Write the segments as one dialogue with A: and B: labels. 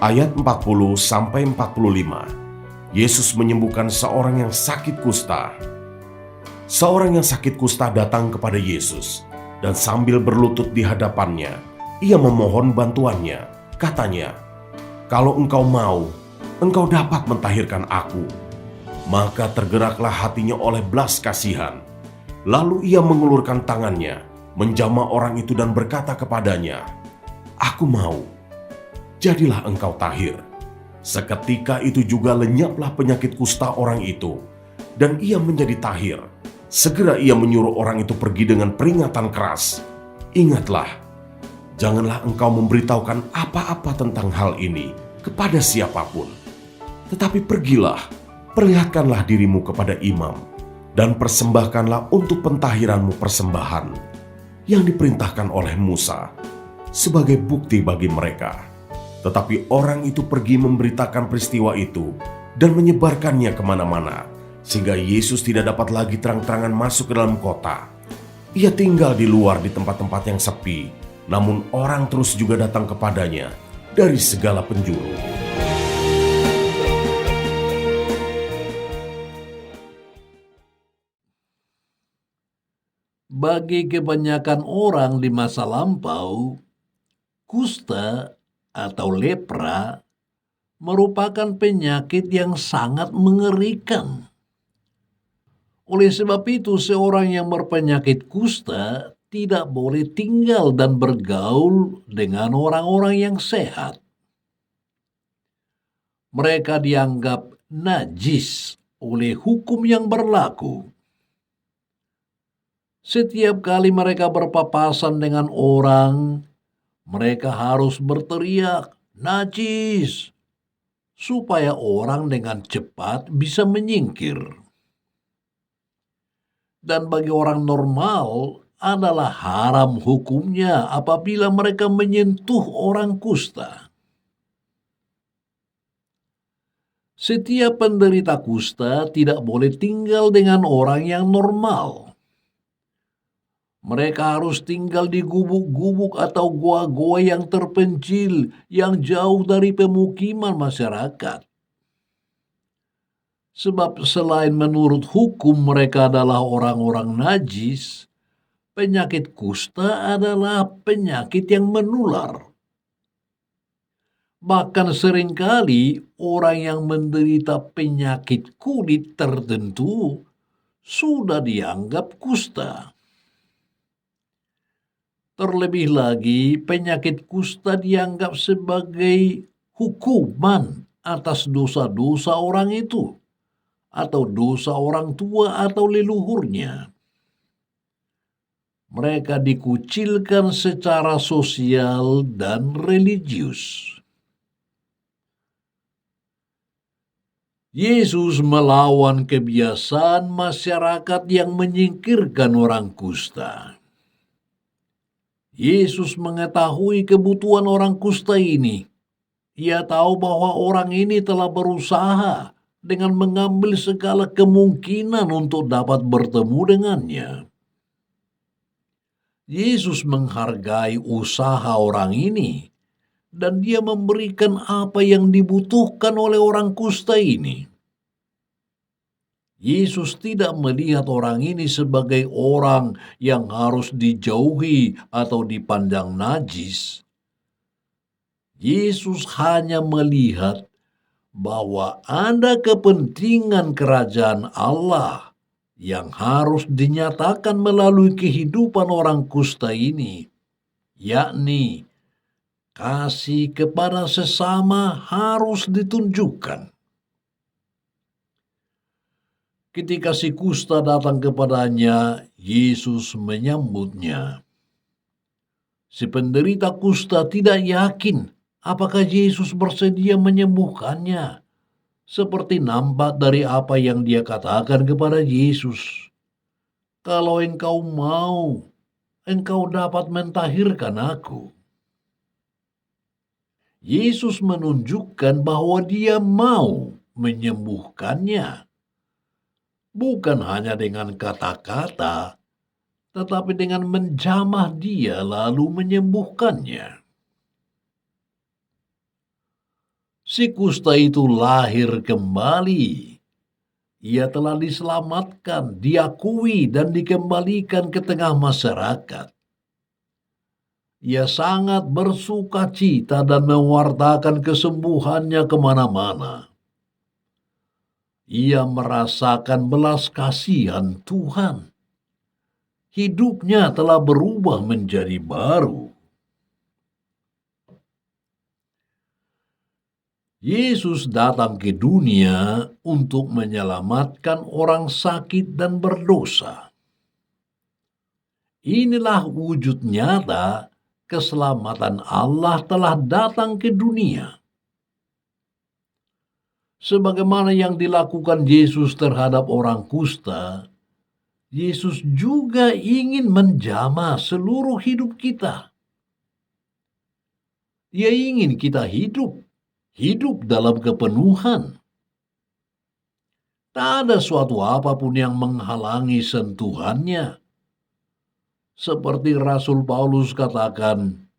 A: Ayat 40-45. Yesus menyembuhkan seorang yang sakit kusta. Seorang yang sakit kusta datang kepada Yesus, dan sambil berlutut di hadapannya, ia memohon bantuannya. Katanya, "Kalau engkau mau, engkau dapat mentahirkan aku." Maka tergeraklah hatinya oleh belas kasihan. Lalu ia mengulurkan tangannya, menjamah orang itu dan berkata kepadanya, "Aku mau, jadilah engkau tahir." Seketika itu juga lenyaplah penyakit kusta orang itu, dan ia menjadi tahir. Segera ia menyuruh orang itu pergi dengan peringatan keras, "Ingatlah, janganlah engkau memberitahukan apa-apa tentang hal ini kepada siapapun. Tetapi pergilah, perlihatkanlah dirimu kepada imam, dan persembahkanlah untuk pentahiranmu persembahan yang diperintahkan oleh Musa sebagai bukti bagi mereka." Tetapi orang itu pergi memberitakan peristiwa itu dan menyebarkannya kemana-mana, sehingga Yesus tidak dapat lagi terang-terangan masuk ke dalam kota. Ia tinggal di luar di tempat-tempat yang sepi, namun orang terus juga datang kepadanya dari segala penjuru.
B: Bagi kebanyakan orang di masa lampau, kusta atau lepra merupakan penyakit yang sangat mengerikan. Oleh sebab itu, seorang yang berpenyakit kusta tidak boleh tinggal dan bergaul dengan orang-orang yang sehat. Mereka dianggap najis oleh hukum yang berlaku. Setiap kali mereka berpapasan dengan orang, mereka harus berteriak, "Najis!" supaya orang dengan cepat bisa menyingkir. Dan bagi orang normal adalah haram hukumnya apabila mereka menyentuh orang kusta. Setiap penderita kusta tidak boleh tinggal dengan orang yang normal. Mereka harus tinggal di gubuk-gubuk atau goa-goa yang terpencil, yang jauh dari pemukiman masyarakat. Sebab selain menurut hukum mereka adalah orang-orang najis, penyakit kusta adalah penyakit yang menular. Bahkan seringkali orang yang menderita penyakit kulit tertentu sudah dianggap kusta. Terlebih lagi, penyakit kusta dianggap sebagai hukuman atas dosa-dosa orang itu, atau dosa orang tua atau leluhurnya. Mereka dikucilkan secara sosial dan religius. Yesus melawan kebiasaan masyarakat yang menyingkirkan orang kusta. Yesus mengetahui kebutuhan orang kusta ini. Ia tahu bahwa orang ini telah berusaha dengan mengambil segala kemungkinan untuk dapat bertemu dengannya. Yesus menghargai usaha orang ini, dan dia memberikan apa yang dibutuhkan oleh orang kusta ini. Yesus tidak melihat orang ini sebagai orang yang harus dijauhi atau dipandang najis. Yesus hanya melihat bahwa ada kepentingan kerajaan Allah yang harus dinyatakan melalui kehidupan orang kusta ini, yakni kasih kepada sesama harus ditunjukkan. Ketika si kusta datang kepadanya, Yesus menyambutnya. Si penderita kusta tidak yakin apakah Yesus bersedia menyembuhkannya, seperti nampak dari apa yang dia katakan kepada Yesus. "Kalau engkau mau, engkau dapat mentahirkan aku." Yesus menunjukkan bahwa dia mau menyembuhkannya. Bukan hanya dengan kata-kata, tetapi dengan menjamah dia lalu menyembuhkannya. Si kusta itu lahir kembali. Ia telah diselamatkan, diakui, dan dikembalikan ke tengah masyarakat. Ia sangat bersuka cita dan mewartakan kesembuhannya kemana-mana. Ia merasakan belas kasihan Tuhan. Hidupnya telah berubah menjadi baru. Yesus datang ke dunia untuk menyelamatkan orang sakit dan berdosa. Inilah wujud nyata keselamatan Allah telah datang ke dunia. Sebagaimana yang dilakukan Yesus terhadap orang kusta, Yesus juga ingin menjamah seluruh hidup kita. Ia ingin kita hidup dalam kepenuhan. Tak ada suatu apapun yang menghalangi sentuhannya. Seperti Rasul Paulus katakan,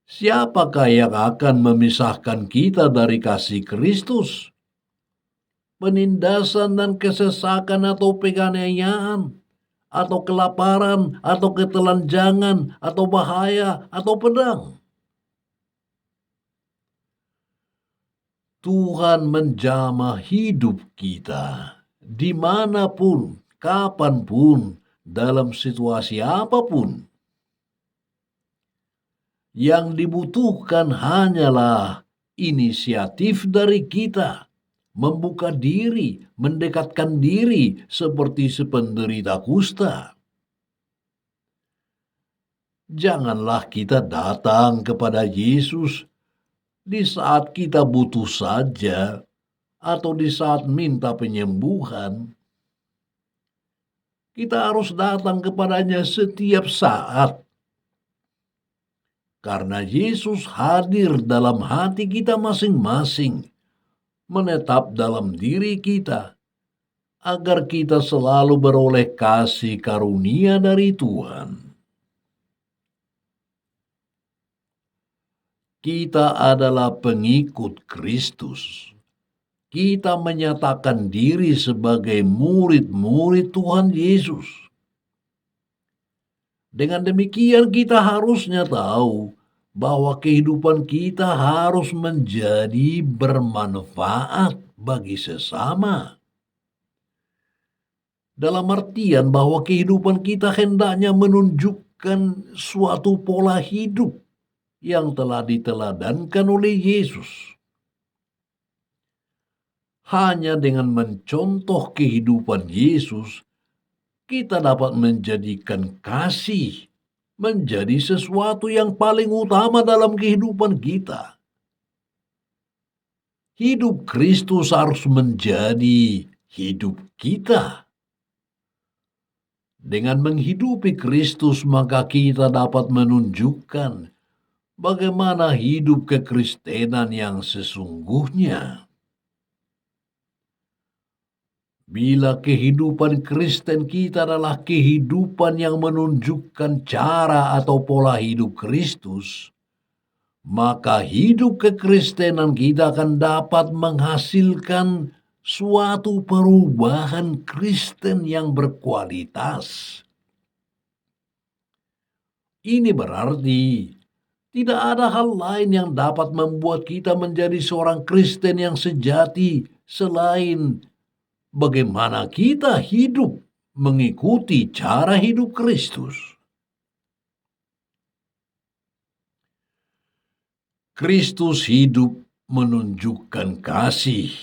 B: siapakah yang akan memisahkan kita dari kasih Kristus? Penindasan dan kesesakan atau penganiayaan, atau kelaparan, atau ketelanjangan, atau bahaya, atau pedang. Tuhan menjamah hidup kita dimanapun, kapanpun, dalam situasi apapun. Yang dibutuhkan hanyalah inisiatif dari kita, membuka diri, mendekatkan diri seperti si penderita kusta. Janganlah kita datang kepada Yesus di saat kita butuh saja, atau di saat minta penyembuhan. Kita harus datang kepadanya setiap saat. Karena Yesus hadir dalam hati kita masing-masing, menetap dalam diri kita, agar kita selalu beroleh kasih karunia dari Tuhan. Kita adalah pengikut Kristus. Kita menyatakan diri sebagai murid-murid Tuhan Yesus. Dengan demikian kita harusnya tahu bahwa kehidupan kita harus menjadi bermanfaat bagi sesama. Dalam artian bahwa kehidupan kita hendaknya menunjukkan suatu pola hidup yang telah diteladankan oleh Yesus. Hanya dengan mencontoh kehidupan Yesus, kita dapat menjadikan kasih menjadi sesuatu yang paling utama dalam kehidupan kita. Hidup Kristus harus menjadi hidup kita. Dengan menghidupi Kristus, maka kita dapat menunjukkan bagaimana hidup kekristenan yang sesungguhnya. Bila kehidupan Kristen kita adalah kehidupan yang menunjukkan cara atau pola hidup Kristus, maka hidup kekristenan kita akan dapat menghasilkan suatu perubahan Kristen yang berkualitas. Ini berarti tidak ada hal lain yang dapat membuat kita menjadi seorang Kristen yang sejati selain bagaimana kita hidup mengikuti cara hidup Kristus. Kristus hidup menunjukkan kasih.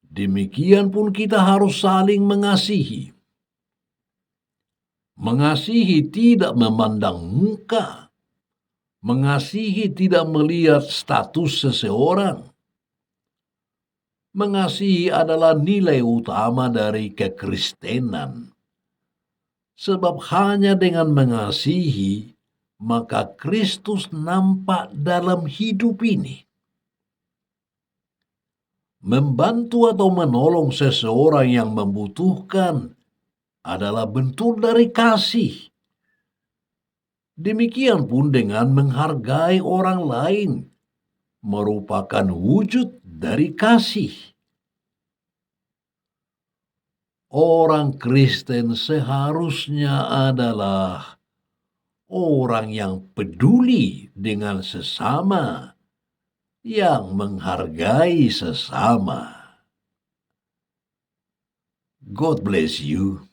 B: Demikian pun kita harus saling mengasihi. Mengasihi tidak memandang muka. Mengasihi tidak melihat status seseorang. Mengasihi adalah nilai utama dari kekristenan. Sebab hanya dengan mengasihi, maka Kristus nampak dalam hidup ini. Membantu atau menolong seseorang yang membutuhkan adalah bentuk dari kasih. Demikian pun dengan menghargai orang lain, merupakan wujud dari kasih. Orang Kristen seharusnya adalah orang yang peduli dengan sesama, yang menghargai sesama. God bless you.